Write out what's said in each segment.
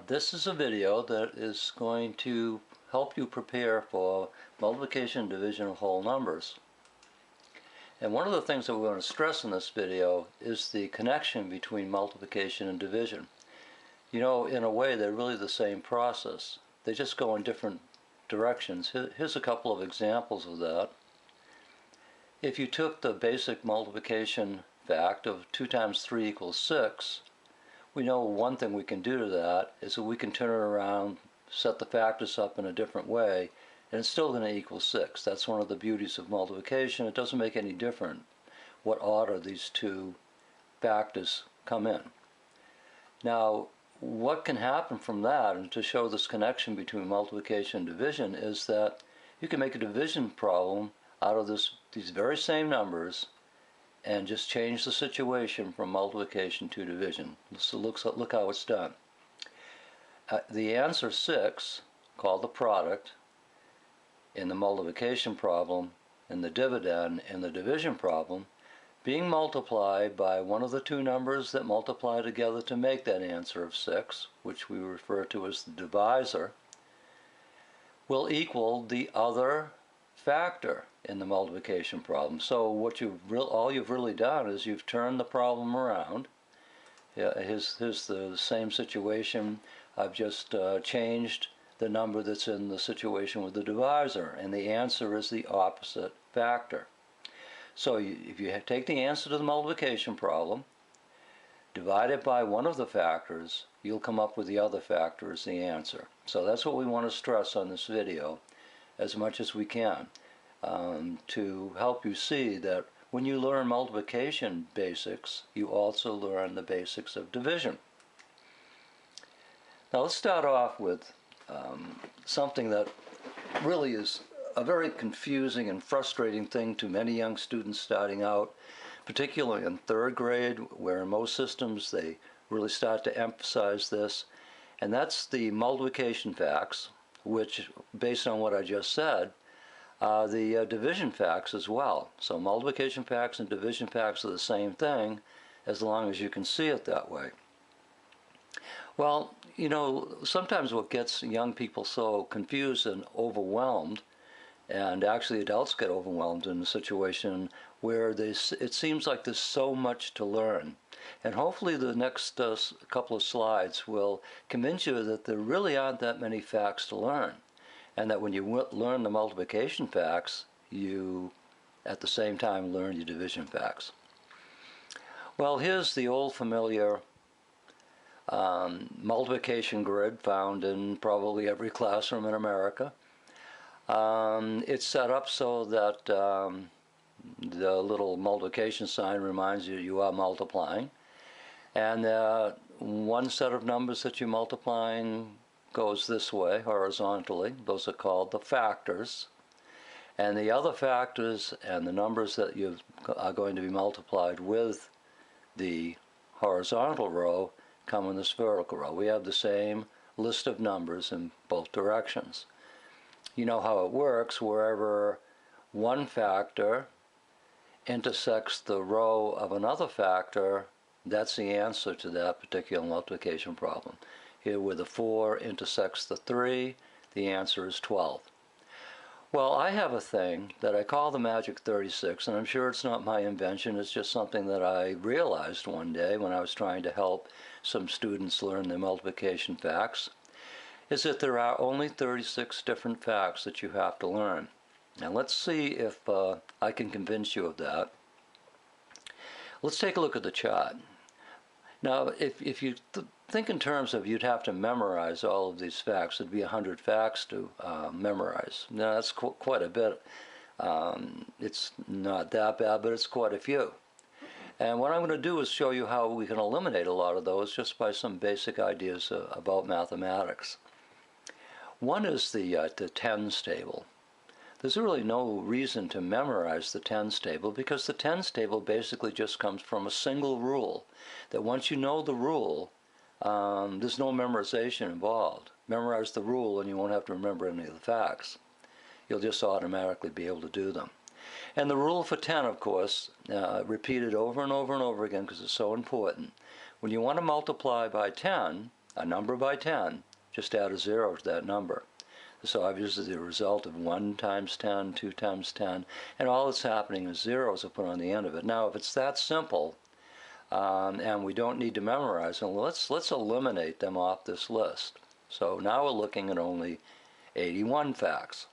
This is a video that is going to help you prepare for multiplication and division of whole numbers. And one of the things that we want to stress in this video is the connection between multiplication and division. You know, in a way, they're really the same process. They just go in different directions. Here's a couple of examples of that. If you took the basic multiplication fact of 2 times 3 equals 6, we know one thing we can do to that is that we can turn it around, set the factors up in a different way, and it's still going to equal 6. That's one of the beauties of multiplication. It doesn't make any difference what order these two factors come in. Now, what can happen from that, and to show this connection between multiplication and division, is that you can make a division problem out of these very same numbers and just change the situation from multiplication to division. So look how it's done. The answer 6, called the product, in the multiplication problem, and the dividend in the division problem, being multiplied by one of the two numbers that multiply together to make that answer of 6, which we refer to as the divisor, will equal the other factor in the multiplication problem. So what all you've really done is you've turned the problem around. Here's the same situation. I've just changed the number that's in the situation with the divisor, and the answer is the opposite factor. So if you take the answer to the multiplication problem, divide it by one of the factors, you'll come up with the other factor as the answer. So that's what we want to stress on this video as much as we can, to help you see that when you learn multiplication basics, you also learn the basics of division. Now let's start off with something that really is a very confusing and frustrating thing to many young students starting out, particularly in 3rd grade, where in most systems they really start to emphasize this, and that's the multiplication facts, which, based on what I just said, the division facts as well. So multiplication facts and division facts are the same thing, as long as you can see it that way. Well, you know, sometimes what gets young people so confused and overwhelmed, and actually adults get overwhelmed in a situation where it seems like there's so much to learn. And hopefully the next couple of slides will convince you that there really aren't that many facts to learn, and that when you learn the multiplication facts, you at the same time learn your division facts. Well, here's the old familiar multiplication grid found in probably every classroom in America. It's set up so that the little multiplication sign reminds you you are multiplying, and one set of numbers that you're multiplying goes this way horizontally. Those are called the factors, and the other factors and the numbers that you are going to be multiplied with the horizontal row come in this vertical row. We have the same list of numbers in both directions. You know how it works. Wherever one factor intersects the row of another factor, that's the answer to that particular multiplication problem. Here, where the 4 intersects the 3, the answer is 12. Well, I have a thing that I call the magic 36, and I'm sure it's not my invention. It's just something that I realized one day when I was trying to help some students learn their multiplication facts, is that there are only 36 different facts that you have to learn. Now let's see if I can convince you of that. Let's take a look at the chart. Now, if you think in terms of you'd have to memorize all of these facts, it'd be 100 facts to memorize. Now that's quite a bit. It's not that bad, but it's quite a few. And what I'm going to do is show you how we can eliminate a lot of those just by some basic ideas about mathematics. One is the tens table. There's really no reason to memorize the tens table, because the tens table basically just comes from a single rule, that once you know the rule, there's no memorization involved. Memorize the rule and you won't have to remember any of the facts. You'll just automatically be able to do them. And the rule for 10, of course, repeated over and over and over again because it's so important. When you want to multiply by 10, a number by 10, just add a 0 to that number. This obviously is the result of 1 times 10, 2 times 10, and all that's happening is zeros are put on the end of it. Now, if it's that simple, and we don't need to memorize them, let's eliminate them off this list. So now we're looking at only 81 facts.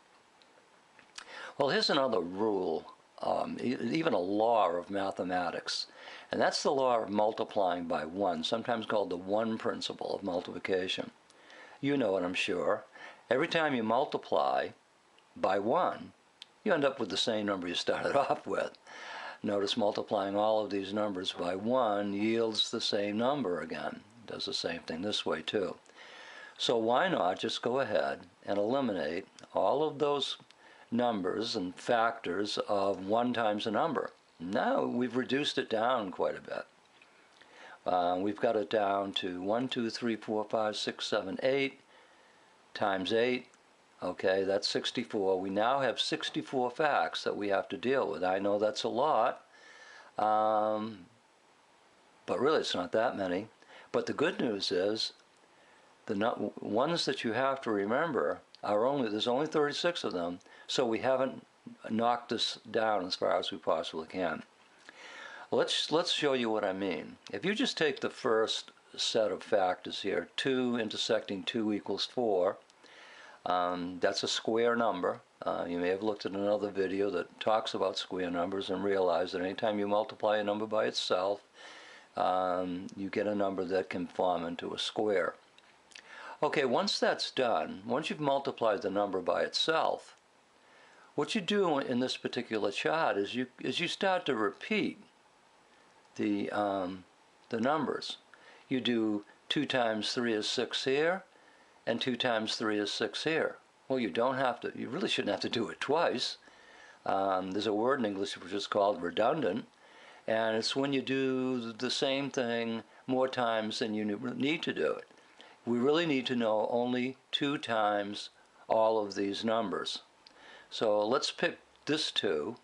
Well, here's another rule, even a law of mathematics, and that's the law of multiplying by 1, sometimes called the 1 principle of multiplication. You know it, I'm sure. Every time you multiply by 1, you end up with the same number you started off with. Notice multiplying all of these numbers by 1 yields the same number again. It does the same thing this way too. So why not just go ahead and eliminate all of those numbers and factors of 1 times a number. Now we've reduced it down quite a bit. We've got it down to 1, 2, 3, 4, 5, 6, 7, 8 times 8. Okay, that's 64. We now have 64 facts that we have to deal with. I know that's a lot, but really it's not that many. But the good news is the ones that you have to remember are there's only 36 of them, so we haven't knocked this down as far as we possibly can. Let's show you what I mean. If you just take the first set of factors here, 2 intersecting 2 equals 4, that's a square number. You may have looked at another video that talks about square numbers and realize that anytime you multiply a number by itself, you get a number that can form into a square. Okay, once that's done, once you've multiplied the number by itself, what you do in this particular chart is you start to repeat the numbers. You do 2 times 3 is 6 here, and 2 times 3 is 6 here. Well, you really shouldn't have to do it twice. There's a word in English which is called redundant, and it's when you do the same thing more times than you need to do it. We really need to know only 2 times all of these numbers. So let's pick this 2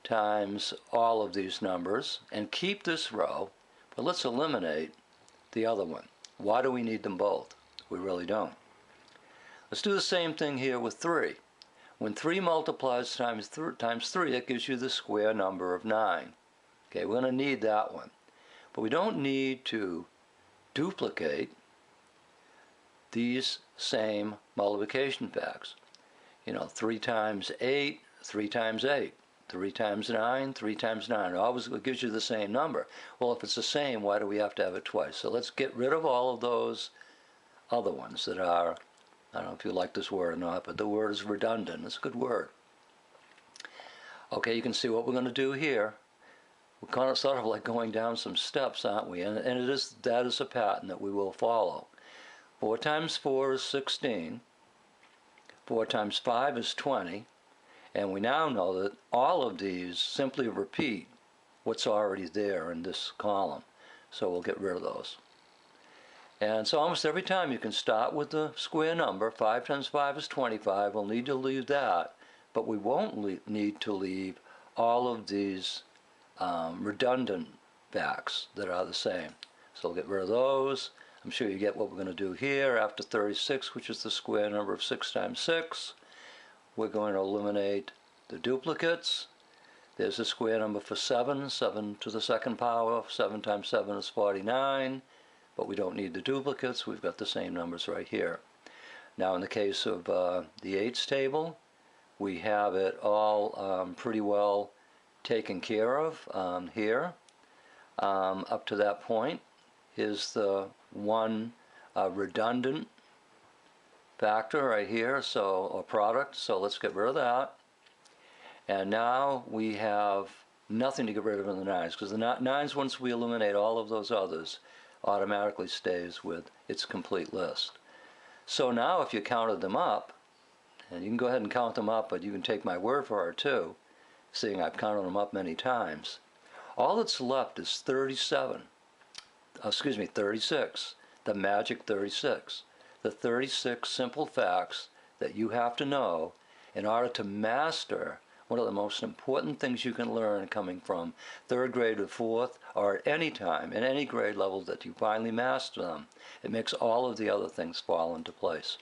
times all of these numbers and keep this row, but let's eliminate the other one. Why do we need them both? We really don't. Let's do the same thing here with 3. When 3 multiplies times 3, that gives you the square number of 9. Okay, we're going to need that one. But we don't need to duplicate these same multiplication facts. 3 times 8, 3 times 8. 3 times 9, 3 times 9. It always gives you the same number. Well, if it's the same, why do we have to have it twice? So let's get rid of all of those other ones that are, I don't know if you like this word or not, but the word is redundant. It's a good word. Okay, you can see what we're going to do here. We're kind of sort of like going down some steps, aren't we? And that is a pattern that we will follow. 4 times 4 is 16. 4 times 5 is 20. And we now know that all of these simply repeat what's already there in this column. So we'll get rid of those. And so almost every time you can start with the square number. 5 times 5 is 25. We'll need to leave that. But we won't need to leave all of these redundant facts that are the same. So we'll get rid of those. I'm sure you get what we're going to do here. After 36, which is the square number of 6 times 6, we're going to eliminate the duplicates. There's a square number for 7. 7 to the second power. 7 times 7 is 49. But we don't need the duplicates. We've got the same numbers right here. Now in the case of the 8's table, we have it all pretty well taken care of here. Up to that point is the one redundant factor right here, or product, so let's get rid of that. And now we have nothing to get rid of in the 9's, because the 9's, once we eliminate all of those others, automatically stays with its complete list. So now if you counted them up, and you can go ahead and count them up, but you can take my word for it too, seeing I've counted them up many times, all that's left is 36, the magic 36. The 36 simple facts that you have to know in order to master one of the most important things you can learn coming from third grade to fourth, or at any time, in any grade level that you finally master them. It makes all of the other things fall into place.